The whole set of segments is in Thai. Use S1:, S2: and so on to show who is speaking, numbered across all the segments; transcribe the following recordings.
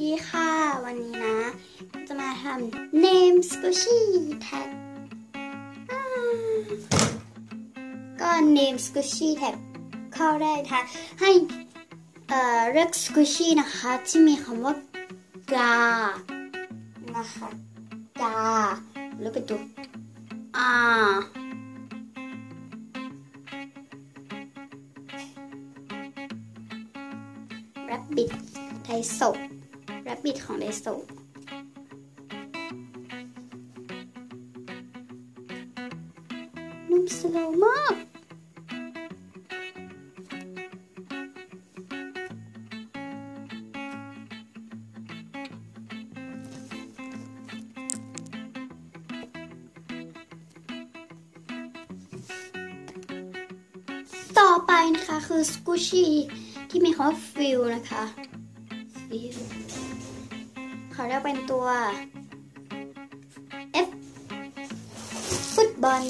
S1: ดีค่ะวันนี้นะจะมาทำ Name Squishy Tag ก็ Name Squishy Tag เข้าได้ค่ะให้เลือก Squishy นะคะที่มีคำว่ากานะคะกาแล้วเป็นตัวRabbit ไดโซ Rabbit ของไดโซนุ่มสโลว์มากต่อไปนะคะคือสกูชี่ที่มีคำว่าฟิลนะคะฟิลเขาเรียกเป็นตัว F ฟุตบอล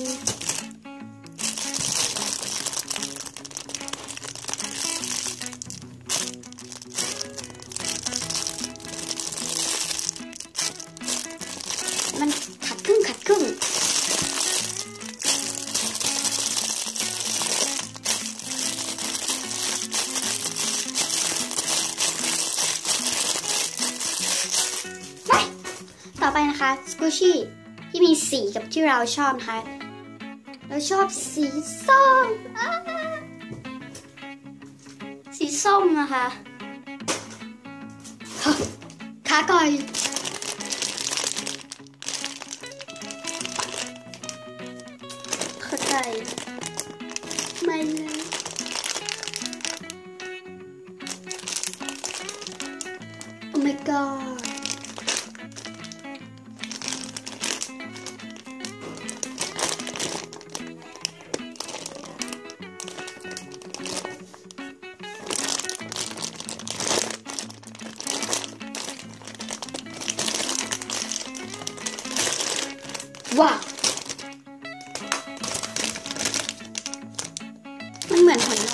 S1: มันขัดครึ่งต่อไปนะคะสกูชี่ที่มีสีกับที่เราชอบนะคะเราชอบสีส้มสีส้มนะคะขาก่อยเข้าใจไม่เลยโอ้ my godว้าวมันเหมือนหัวนม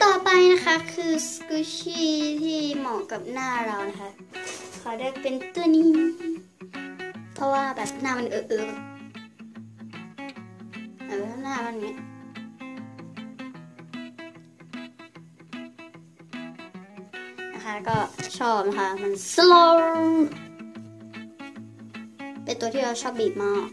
S1: ต่อไปนะคะคือสกูชี่ที่เหมาะกับหน้าเรานะคะขอได้เป็นตัวนี้เพราะว่าแบบหน้ามันหน้ามันเนี้ยนะคะก็ชอบนะคะมัน slow เป็นตัวที่เราชอบบีบมาก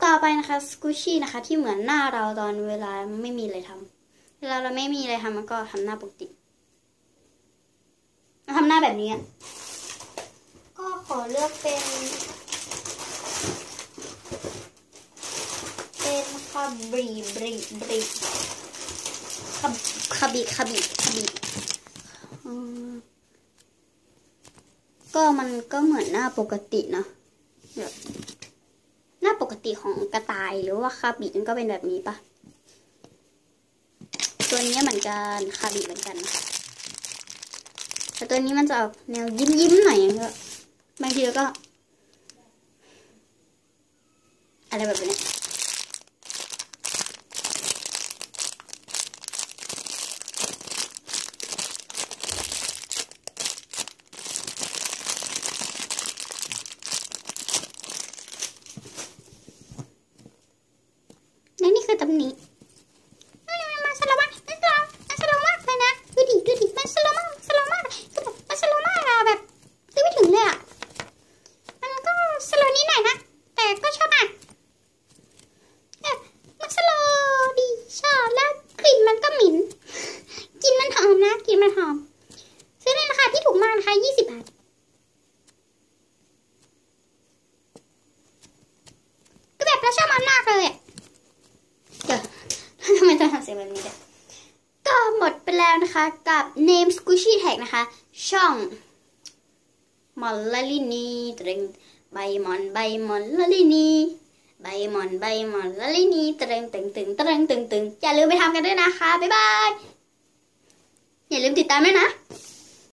S1: ต่อไปนะคะสกูชี่นะคะที่เหมือนหน้าเราตอนเวลาไม่มีอะไรทำเวลาเราไม่มีอะไรทำมันก็ทำหน้าปกติทำหน้าแบบนี้ก็ขอเลือกเป็นคาบิก็มันก็เหมือนหน้าปกตินะแบบหน้าปกติของกระต่ายหรือว่าคาบิมันก็เป็นแบบนี้ปะตัวนี้เหมือนกันคาบิเหมือนกันแต่ตัวนี้มันจะออกแนวยิ้มหน่อยก็บางทีก็อะไรแบบนี้คือตำหนิมันสโลว์มากมันสโลว์มากเลยนะดูดิมันสโลว์มากคือแบบมันสโลว์มากอะแบบซื้อไม่ถึงเลยอะมันก็สโลว์นิดหน่อยนะแต่ก็ชอบมากมันสโลว์ดีชอบแล้วกลิ่นมันก็หมิ่นกลิ่นมันหอมนะกลิ่นมันหอมซื้อในราคาที่ถูกมากนะคะ20 บาทก็แบบเราชอบมันมากเลย กันแบบนี้เลยก็หมดไปแล้วนะคะกับ Name Squishy Tag นะคะช่องมอลลาลินีตรึงใบมอนลาลินีใบมอนลาลินีตรึงตึงอย่าลืมไปทำกันด้วยนะคะบ๊ายบายอย่าลืมติดตามด้วยนะ